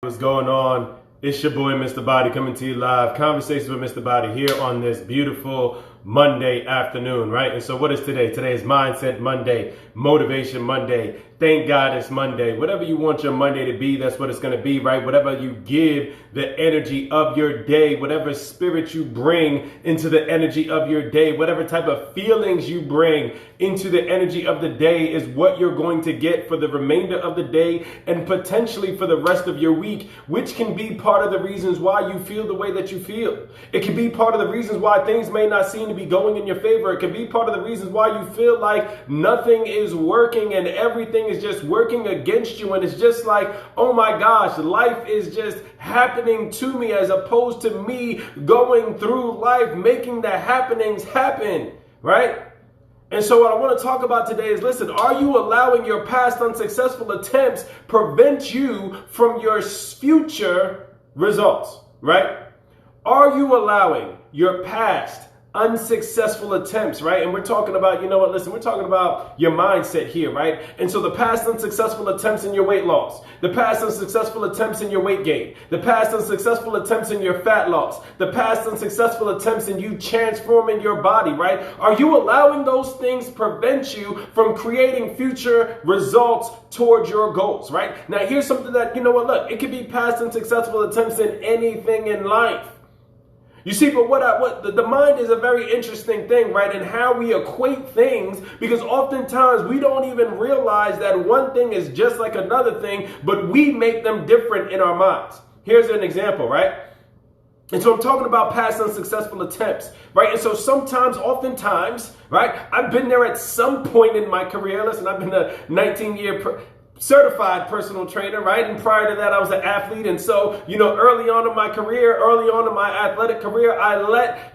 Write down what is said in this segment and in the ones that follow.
What's going on? It's your boy, Mr. Body, coming to you live. Conversations with Mr. Body here on this beautiful Monday afternoon, right? And so what is today? Today is Mindset Monday, Motivation Monday. Thank God it's Monday. Whatever you want your Monday to be, that's what it's going to be, right? Whatever you give the energy of your day, whatever spirit you bring into the energy of your day, whatever type of feelings you bring into the energy of the day is what you're going to get for the remainder of the day and potentially for the rest of your week, which can be part of the reasons why you feel the way that you feel. It can be part of the reasons why things may not seem to be going in your favor. It can be part of the reasons why you feel like nothing is working and everything is just working against you. And it's just like, oh my gosh, life is just happening to me as opposed to me going through life, making the happenings happen, right? And so what I want to talk about today is, listen, are you allowing your past unsuccessful attempts prevent you from your future results, right? Are you allowing your past unsuccessful attempts, right? And we're talking about, we're talking about your mindset here, right? And so the past unsuccessful attempts in your weight loss, the past unsuccessful attempts in your weight gain, the past unsuccessful attempts in your fat loss, the past unsuccessful attempts in you transforming your body, right? Are you allowing those things prevent you from creating future results towards your goals, right? Now, here's something that, look, it could be past unsuccessful attempts in anything in life. You see, but the mind is a very interesting thing, right? And how we equate things, because oftentimes we don't even realize that one thing is just like another thing, but we make them different in our minds. Here's an example, right? And so I'm talking about past unsuccessful attempts, right? And so oftentimes, right? I've been there at some point in my career. Listen, I've been a 19-year certified personal trainer, right? And prior to that, I was an athlete. And so, early on in my career, early on in my athletic career, I let,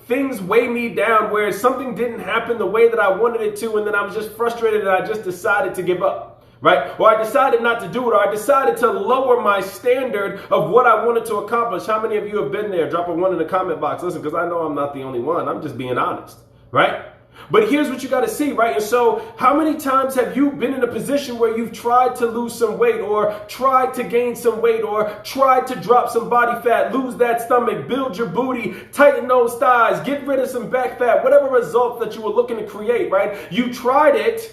things weigh me down where something didn't happen the way that I wanted it to. And then I was just frustrated and I just decided to give up, right? Or I decided not to do it, or I decided to lower my standard of what I wanted to accomplish. How many of you have been there? Drop a 1 in the comment box. Listen, because I know I'm not the only one. I'm just being honest, right? But here's what you got to see, right? And so how many times have you been in a position where you've tried to lose some weight, or tried to gain some weight, or tried to drop some body fat, lose that stomach, build your booty, tighten those thighs, get rid of some back fat, whatever result that you were looking to create, right? You tried it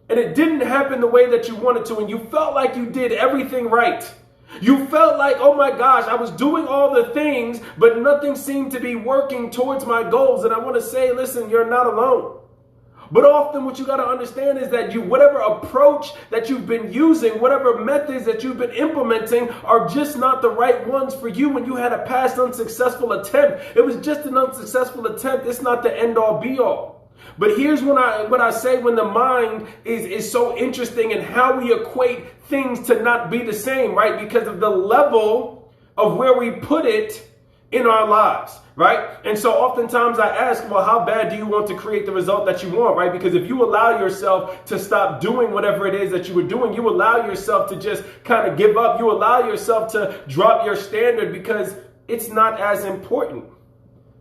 and it didn't happen the way that you wanted to, and you felt like you did everything right. You felt like, oh my gosh, I was doing all the things, but nothing seemed to be working towards my goals. And I want to say, listen, you're not alone. But often what you got to understand is that whatever approach that you've been using, whatever methods that you've been implementing are just not the right ones for you. When you had a past unsuccessful attempt, it was just an unsuccessful attempt. It's not the end all be all. But here's what I say when the mind is so interesting and how we equate things to not be the same, right? Because of the level of where we put it in our lives, right? And so oftentimes I ask, well, how bad do you want to create the result that you want, right? Because if you allow yourself to stop doing whatever it is that you were doing, you allow yourself to just kind of give up. You allow yourself to drop your standard because it's not as important.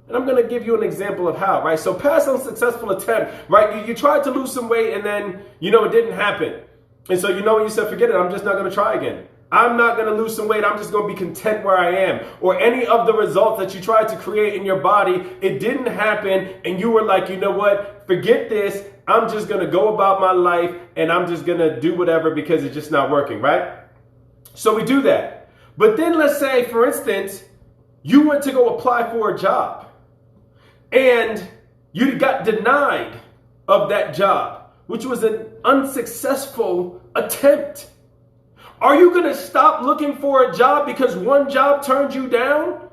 And I'm going to give you an example of how, right? So past unsuccessful attempt, right? You tried to lose some weight and then, it didn't happen. And so, you said, forget it. I'm just not going to try again. I'm not going to lose some weight. I'm just going to be content where I am. Or any of the results that you tried to create in your body, it didn't happen. And you were like, you know what? Forget this. I'm just going to go about my life and I'm just going to do whatever because it's just not working, right? So we do that. But then let's say, for instance, you went to go apply for a job and you got denied of that job, which was an unsuccessful attempt. Are you going to stop looking for a job because one job turned you down?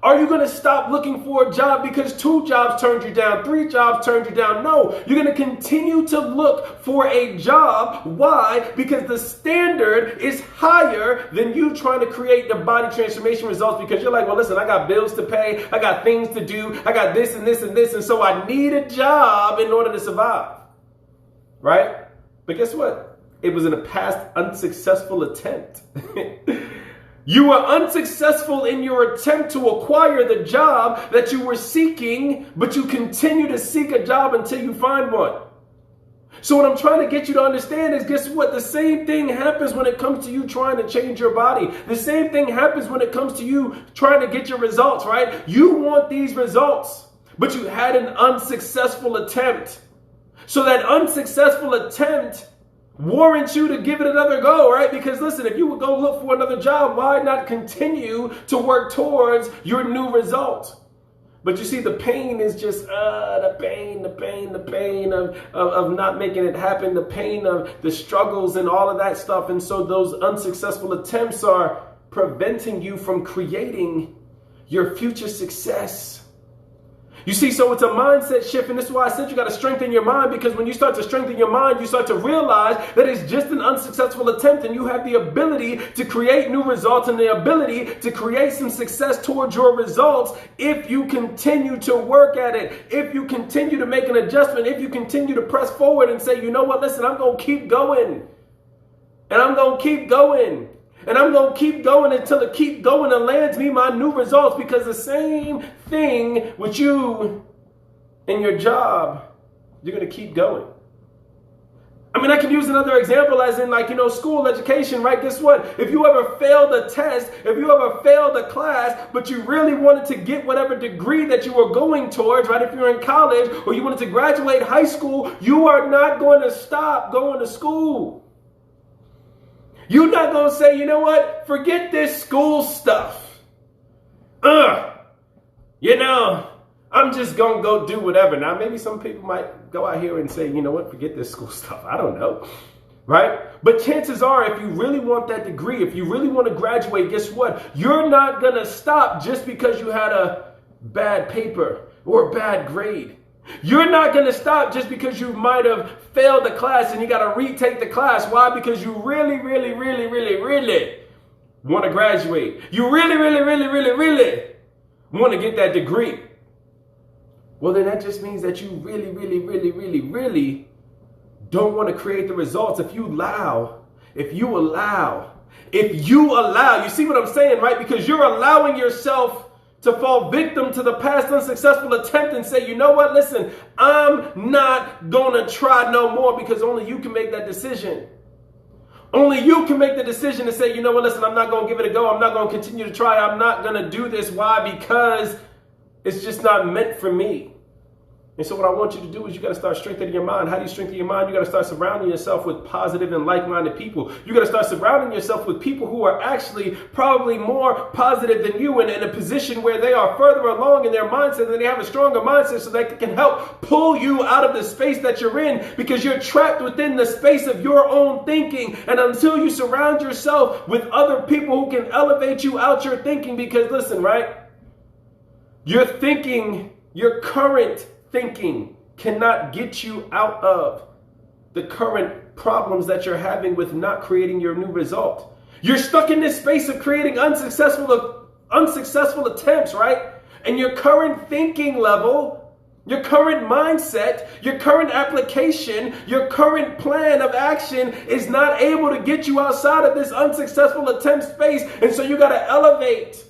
Are you going to stop looking for a job because 2 jobs turned you down, 3 jobs turned you down? No, you're going to continue to look for a job. Why? Because the standard is higher than you trying to create the body transformation results, because you're like, well, listen, I got bills to pay. I got things to do. I got this and this and this. And so I need a job in order to survive. Right? But guess what? It was in a past unsuccessful attempt. You were unsuccessful in your attempt to acquire the job that you were seeking, but you continue to seek a job until you find one. So what I'm trying to get you to understand is, guess what? The same thing happens when it comes to you trying to change your body. The same thing happens when it comes to you trying to get your results, right? You want these results, but you had an unsuccessful attempt. So that unsuccessful attempt warrants you to give it another go, right? Because listen, if you would go look for another job, why not continue to work towards your new result? But you see, the pain is just the pain of not making it happen, the pain of the struggles and all of that stuff. And so those unsuccessful attempts are preventing you from creating your future success. You see, so it's a mindset shift, and this is why I said you got to strengthen your mind, because when you start to strengthen your mind, you start to realize that it's just an unsuccessful attempt, and you have the ability to create new results and the ability to create some success towards your results if you continue to work at it, if you continue to make an adjustment, if you continue to press forward and say, you know what, listen, I'm going to keep going, and I'm going to keep going. And I'm going to keep going until the keep going lands me my new results, because the same thing with you and your job, you're going to keep going. I mean, I can use another example as in school education, right? Guess what? If you ever failed a test, if you ever failed a class, but you really wanted to get whatever degree that you were going towards, right? If you're in college or you wanted to graduate high school, you are not going to stop going to school. You're not going to say, you know what, forget this school stuff. I'm just going to go do whatever. Now, maybe some people might go out here and say, you know what, forget this school stuff. I don't know, right? But chances are, if you really want that degree, if you really want to graduate, guess what? You're not going to stop just because you had a bad paper or a bad grade. You're not going to stop just because you might have failed the class and you got to retake the class. Why? Because you really want to graduate. You really want to get that degree. Well, then that just means that you really don't want to create the results. If you allow, you see what I'm saying, right? Because you're allowing yourself to fall victim to the past unsuccessful attempt and say, you know what, listen, I'm not going to try no more, because only you can make that decision. Only you can make the decision to say, you know what, listen, I'm not going to give it a go. I'm not going to continue to try. I'm not going to do this. Why? Because it's just not meant for me. And so what I want you to do is you got to start strengthening your mind. How do you strengthen your mind? You got to start surrounding yourself with positive and like-minded people. You got to start surrounding yourself with people who are actually probably more positive than you and in a position where they are further along in their mindset and they have a stronger mindset, so they can help pull you out of the space that you're in, because you're trapped within the space of your own thinking. And until you surround yourself with other people who can elevate you out your thinking, because listen, right? Your thinking, your current thinking cannot get you out of the current problems that you're having with not creating your new result. You're stuck in this space of creating unsuccessful attempts, right? And your current thinking level, your current mindset, your current application, your current plan of action is not able to get you outside of this unsuccessful attempt space. And so you got to elevate.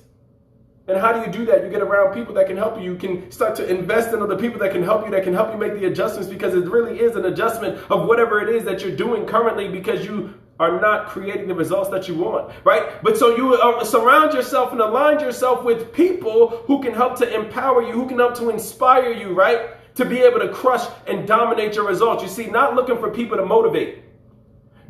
And how do you do that? You get around people that can help you. You can start to invest in other people that can help you make the adjustments, because it really is an adjustment of whatever it is that you're doing currently, because you are not creating the results that you want, right? But so you surround yourself and align yourself with people who can help to empower you, who can help to inspire you, right? To be able to crush and dominate your results. You see, not looking for people to motivate.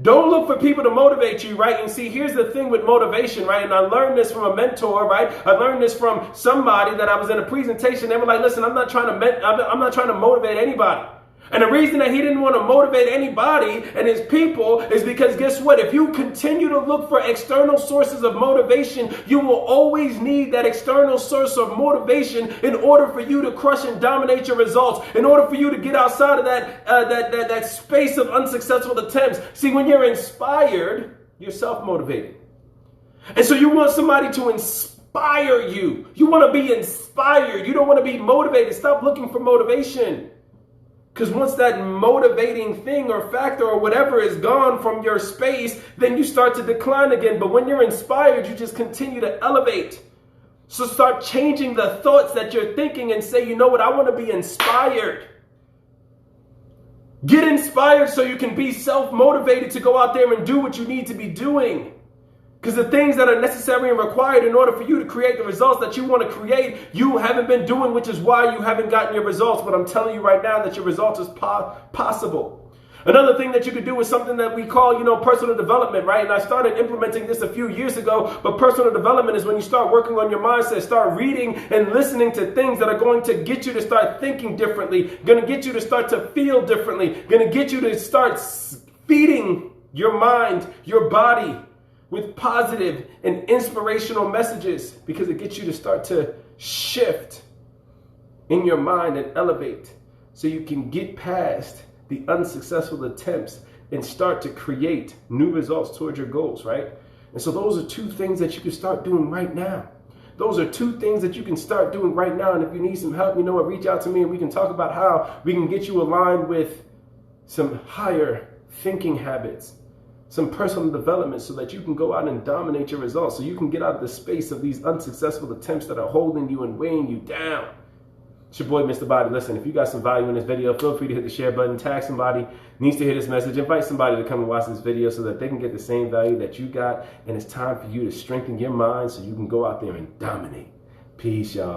Don't look for people to motivate you, right? And see, here's the thing with motivation, right? And I learned this from a mentor, right? I learned this from somebody that I was in a presentation. They were like, listen, I'm not trying to motivate anybody. And the reason that he didn't want to motivate anybody and his people is because guess what? If you continue to look for external sources of motivation, you will always need that external source of motivation in order for you to crush and dominate your results, in order for you to get outside of that space of unsuccessful attempts. See, when you're inspired, you're self-motivated. And so you want somebody to inspire you. You want to be inspired. You don't want to be motivated. Stop looking for motivation. Because once that motivating thing or factor or whatever is gone from your space, then you start to decline again. But when you're inspired, you just continue to elevate. So start changing the thoughts that you're thinking and say, you know what, I want to be inspired. Get inspired so you can be self-motivated to go out there and do what you need to be doing. Because the things that are necessary and required in order for you to create the results that you want to create, you haven't been doing, which is why you haven't gotten your results. But I'm telling you right now that your results is possible. Another thing that you could do is something that we call, personal development, right? And I started implementing this a few years ago, but personal development is when you start working on your mindset, start reading and listening to things that are going to get you to start thinking differently, going to get you to start to feel differently, going to get you to start feeding your mind, your body with positive and inspirational messages, because it gets you to start to shift in your mind and elevate so you can get past the unsuccessful attempts and start to create new results towards your goals, right? And so those are two things that you can start doing right now. Those are two things that you can start doing right now. And if you need some help, reach out to me and we can talk about how we can get you aligned with some higher thinking habits, some personal development, so that you can go out and dominate your results, so you can get out of the space of these unsuccessful attempts that are holding you and weighing you down. It's your boy, Mr. Body. Listen, if you got some value in this video, feel free to hit the share button, tag somebody needs to hear this message, invite somebody to come and watch this video so that they can get the same value that you got. And it's time for you to strengthen your mind so you can go out there and dominate. Peace, y'all.